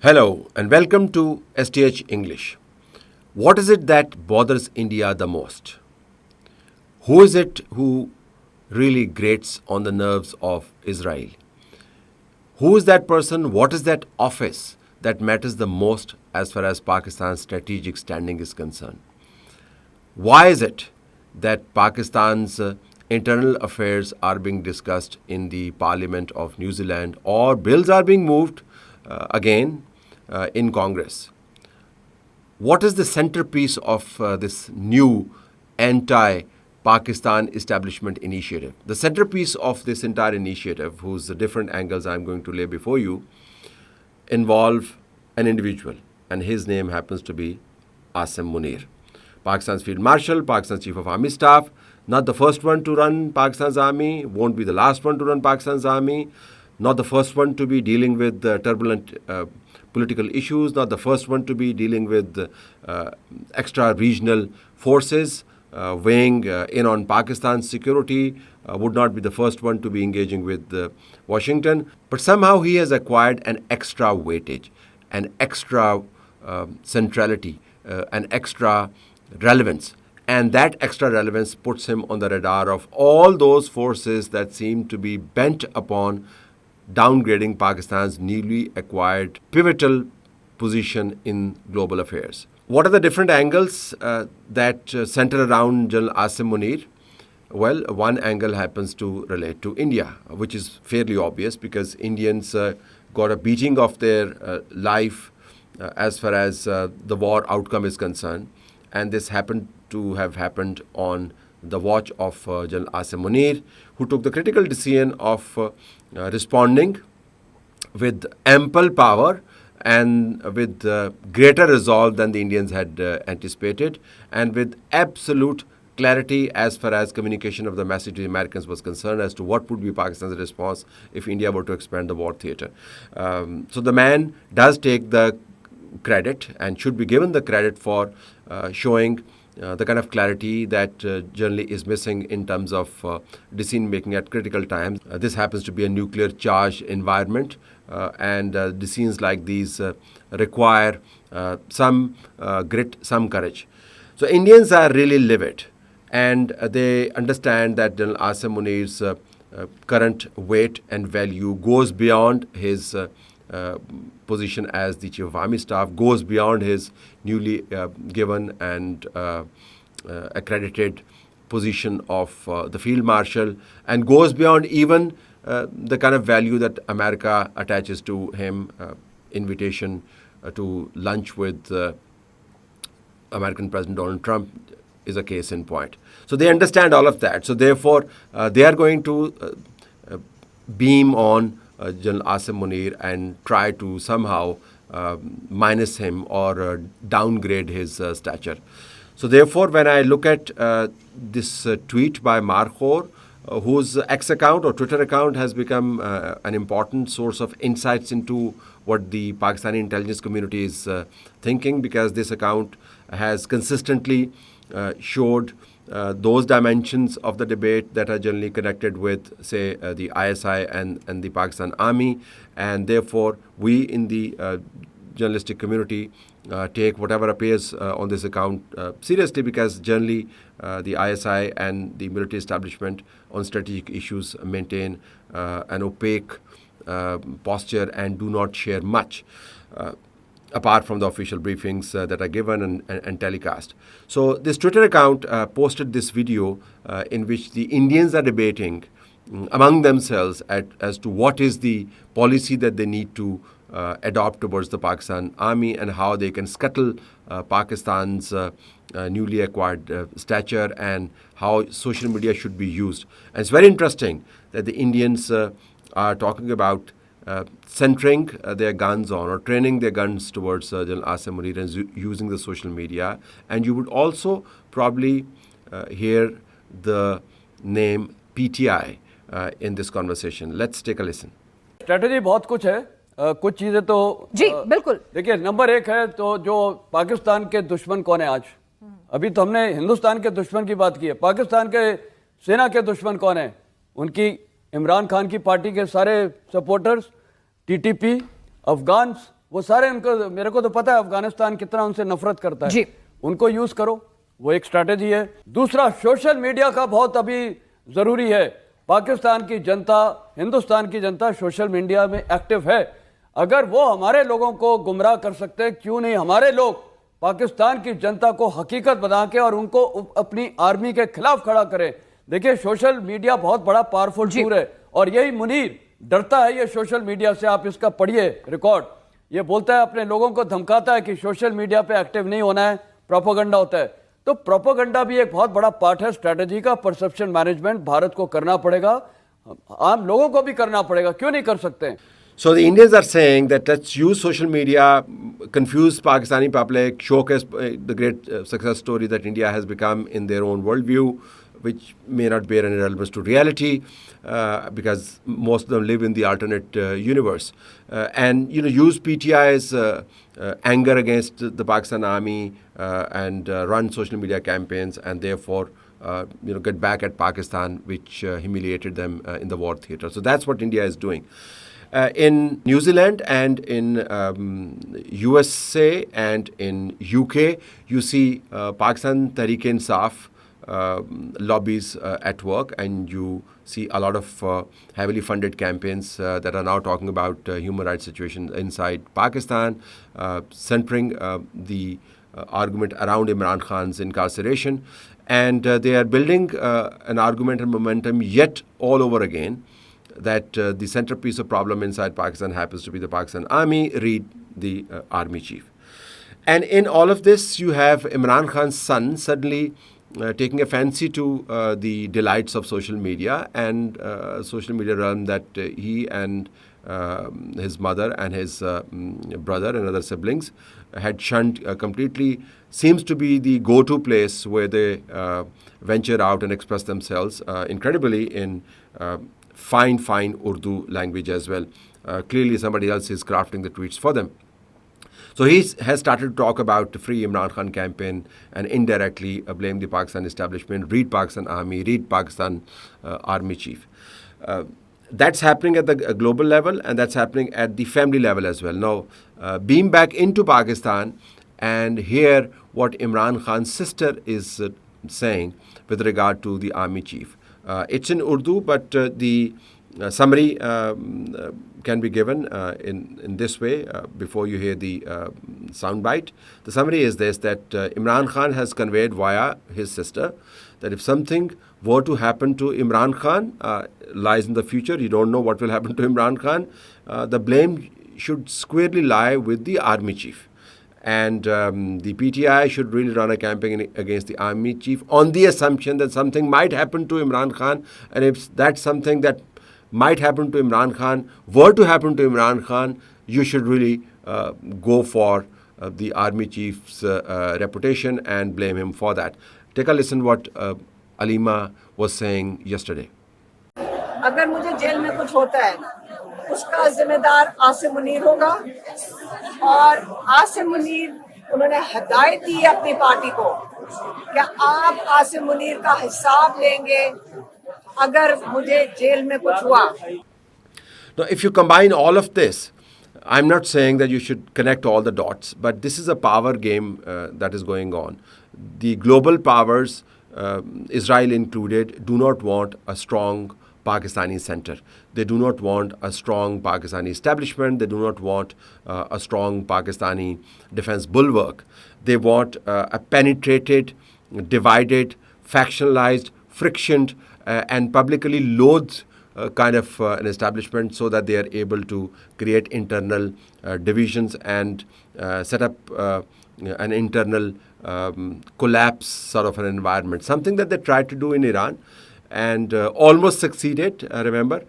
Hello and welcome to STH English. What is it that bothers India the most? Who is it who really grates on the nerves of Israel? Who is that person? What is that office that matters the most as far as Pakistan's strategic standing is concerned? Why is it that Pakistan's internal affairs are being discussed in the Parliament of New Zealand, or bills are being moved again in Congress? What is the centerpiece of this new anti-Pakistan establishment initiative? The centerpiece of this entire initiative, whose different angles I'm going to lay before you, involve an individual, and his name happens to be Asim Munir. Pakistan's Field Marshal, Pakistan's Chief of Army Staff, not the first one to run Pakistan's army, won't be the last one to run Pakistan's army, not the first one to be dealing with turbulent political issues, not the first one to be dealing with extra-regional forces weighing in on Pakistan's security, would not be the first one to be engaging with Washington. But somehow he has acquired an extra weightage, an extra centrality, an extra relevance. And that extra relevance puts him on the radar of all those forces that seem to be bent upon downgrading Pakistan's newly acquired pivotal position in global affairs. What are the different angles that center around General Asim Munir? Well, one angle happens to relate to India, which is fairly obvious because Indians got a beating of their life as far as the war outcome is concerned. And this happened to have happened on the watch of General Asim Munir, who took the critical decision of responding with ample power and with greater resolve than the Indians had anticipated, and with absolute clarity as far as communication of the message to the Americans was concerned as to what would be Pakistan's response if India were to expand the war theater. So the man does take the credit and should be given the credit for showing the kind of clarity that generally is missing in terms of decision making at critical times. This happens to be a nuclear charged environment, and decisions like these require some grit, some courage. So Indians are really livid, and they understand that General Asim Munir's current weight and value goes beyond his position as the Chief of Army Staff, goes beyond his newly given and accredited position of the Field Marshal, and goes beyond even the kind of value that America attaches to him. Invitation to lunch with American President Donald Trump is a case in point. So they understand all of that. So therefore, they are going to beam on General Asim Munir and try to somehow minus him or downgrade his stature. So therefore, when I look at this tweet by Markhor, whose X account or Twitter account has become an important source of insights into what the Pakistani intelligence community is thinking, because this account has consistently showed those dimensions of the debate that are generally connected with, say, the ISI and the Pakistan Army. And therefore, we in the journalistic community take whatever appears on this account seriously, because generally the ISI and the military establishment on strategic issues maintain an opaque posture and do not share much apart from the official briefings that are given and telecast. So this Twitter account posted this video in which the Indians are debating among themselves as to what is the policy that they need to adopt towards the Pakistan Army and how they can scuttle Pakistan's newly acquired stature and how social media should be used. And it's very interesting that the Indians are talking about centering their guns on or training their guns towards General Asim Munir and using the social media. And you would also probably hear the name PTI in this conversation. Let's take a listen. Strategy बहुत कुछ है, कुछ चीजें तो जी बिल्कुल देखिए, number एक है तो जो पाकिस्तान के दुश्मन कौन है आज। अभी तो हमने हिंदुस्तान के दुश्मन की बात की है, पाकिस्तान के सेना के दुश्मन कौन है? उनकी इमरान खान की पार्टी के सारे सपोर्टर्स, टीटीपी, अफगान्स, वो सारे उनको, मेरे को तो पता है अफगानिस्तान कितना उनसे नफरत करता है जी। उनको यूज करो, वो एक स्ट्रैटेजी है। दूसरा, सोशल मीडिया का बहुत अभी जरूरी है। पाकिस्तान की जनता, हिंदुस्तान की जनता सोशल मीडिया में एक्टिव है। अगर वो हमारे लोगों को गुमराह कर सकते हैं, क्यों नहीं हमारे लोग पाकिस्तान की जनता को हकीकत बना के और उनको अपनी आर्मी के खिलाफ खड़ा करें। देखिए, सोशल मीडिया बहुत बड़ा पावरफुल टूल है और यही मुनीर डरता है ये सोशल मीडिया से। आप इसका पढ़िए रिकॉर्ड, ये बोलता है, अपने लोगों को धमकाता है कि सोशल मीडिया पे एक्टिव नहीं होना है, प्रोपोगंडा होता है। तो प्रोपोगंडा भी एक बहुत बड़ा पार्ट है स्ट्रेटेजी का। परसेप्शन मैनेजमेंट भारत को करना पड़ेगा, आम लोगों को भी करना पड़ेगा, क्यों नहीं कर सकते हैं? So the Indians are saying that let's use social media, confuse Pakistani public, showcase the great success story that India has become in their own worldview, which may not bear any relevance to reality, because most of them live in the alternate universe, and use PTI's anger against the Pakistan army and run social media campaigns, and therefore get back at Pakistan, which humiliated them in the war theater. So that's what India is doing. In New Zealand and in USA and in UK, you see Pakistan Tehreek-e-Insaf lobbies at work, and you see a lot of heavily funded campaigns that are now talking about human rights situation inside Pakistan, centering the argument around Imran Khan's incarceration, and they are building an argument and momentum yet all over again, that the centerpiece of problem inside Pakistan happens to be the Pakistan army, read the army chief. And in all of this, you have Imran Khan's son suddenly taking a fancy to the delights of social media and social media realm that he and his mother and his brother and other siblings had shunned completely. Seems to be the go-to place where they venture out and express themselves incredibly in fine Urdu language as well. Clearly somebody else is crafting the tweets for them. So he has started to talk about the Free Imran Khan campaign and indirectly blame the Pakistan establishment, read Pakistan army, read Pakistan army chief. That's happening at the global level, and that's happening at the family level as well. Now, beam back into Pakistan and hear what Imran Khan's sister is saying with regard to the army chief. It's in Urdu, but the summary can be given in this way before you hear the soundbite. The summary is this, that Imran Khan has conveyed via his sister that if something were to happen to Imran Khan, lies in the future, you don't know what will happen to Imran Khan, the blame should squarely lie with the army chief. And the PTI should really run a campaign against the army chief on the assumption that something might happen to Imran Khan. And if that's something that might happen to Imran Khan, were to happen to Imran Khan, you should really go for the army chief's reputation and blame him for that. Take a listen what Aleema was saying yesterday. अगर मुझे jail में कुछ होता है, उसका जिम्मेदार आसिम मुनीर होगा। और आसिम मुनीर, उन्होंने हिदायत दी है अपनी पार्टी को कि आप आसिम मुनीर का हिसाब लेंगे अगर मुझे जेल में कुछ हुआ। Now, if you combine all of this, I'm not saying that you should connect all the dots, but this is a power game that is going on. The global powers, Israel included, do not want a strong Pakistani center. They do not want a strong Pakistani establishment. They do not want a strong Pakistani defense bulwark. They want a penetrated, divided, factionalized, frictioned, and publicly loathed kind of an establishment, so that they are able to create internal divisions and set up an internal collapse sort of an environment. Something that they tried to do in Iran and almost succeeded. Remember,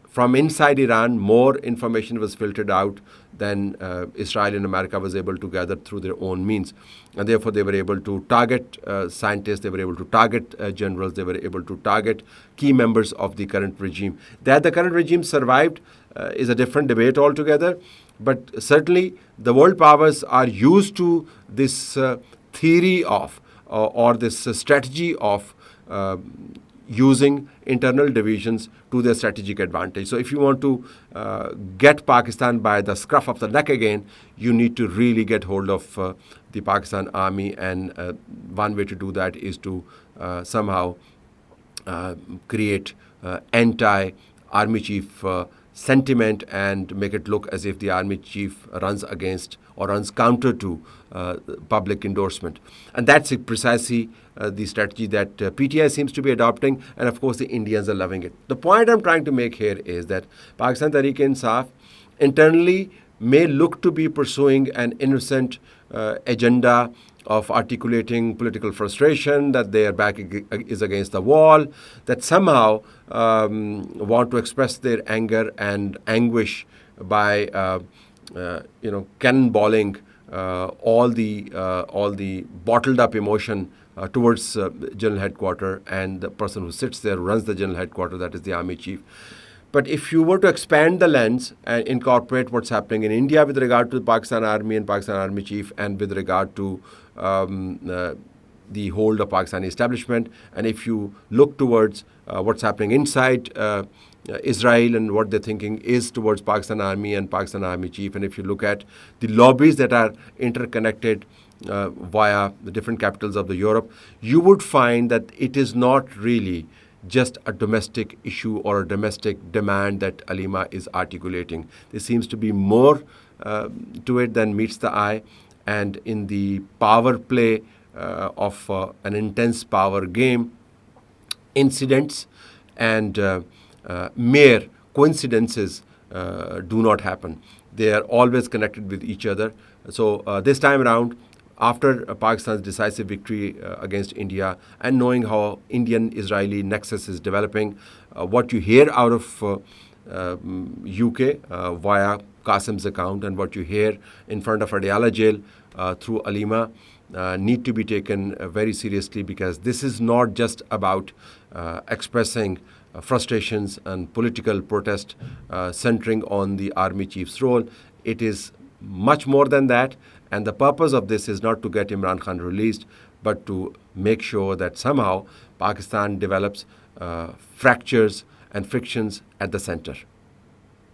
from inside Iran, more information was filtered out than Israel and America was able to gather through their own means. And therefore, they were able to target scientists, they were able to target generals, they were able to target key members of the current regime. That the current regime survived is a different debate altogether. But certainly, the world powers are used to this theory of, or this strategy of using internal divisions to their strategic advantage. So if you want to get Pakistan by the scruff of the neck again, you need to really get hold of the Pakistan army, and one way to do that is to somehow create anti-army chief sentiment and make it look as if the army chief runs against or runs counter to public endorsement. And that's precisely the strategy that PTI seems to be adopting, and of course the Indians are loving it. The point I'm trying to make here is that Pakistan Tehreek-e-Insaf internally may look to be pursuing an innocent agenda of articulating political frustration, that their back is against the wall, that somehow want to express their anger and anguish by cannonballing all the bottled up emotion towards general headquarters and the person who sits there, who runs the general headquarters, that is the army chief. But if you were to expand the lens and incorporate what's happening in India with regard to the Pakistan Army and Pakistan Army Chief, and with regard to the hold of Pakistani establishment, and if you look towards what's happening inside Israel and what they're thinking is towards Pakistan Army and Pakistan Army Chief, and if you look at the lobbies that are interconnected via the different capitals of the Europe, you would find that it is not really just a domestic issue or a domestic demand that Aleema is articulating. There seems to be more to it than meets the eye, and in the power play of an intense power game, incidents and mere coincidences do not happen. They are always connected with each other. So this time around, after Pakistan's decisive victory against India, and knowing how Indian-Israeli nexus is developing, what you hear out of UK via Qasim's account, and what you hear in front of Adiala jail through Aleema need to be taken very seriously, because this is not just about expressing frustrations and political protest centering on the army chief's role. It is much more than that. And the purpose of this is not to get Imran Khan released, but to make sure that somehow Pakistan develops fractures and frictions at the center.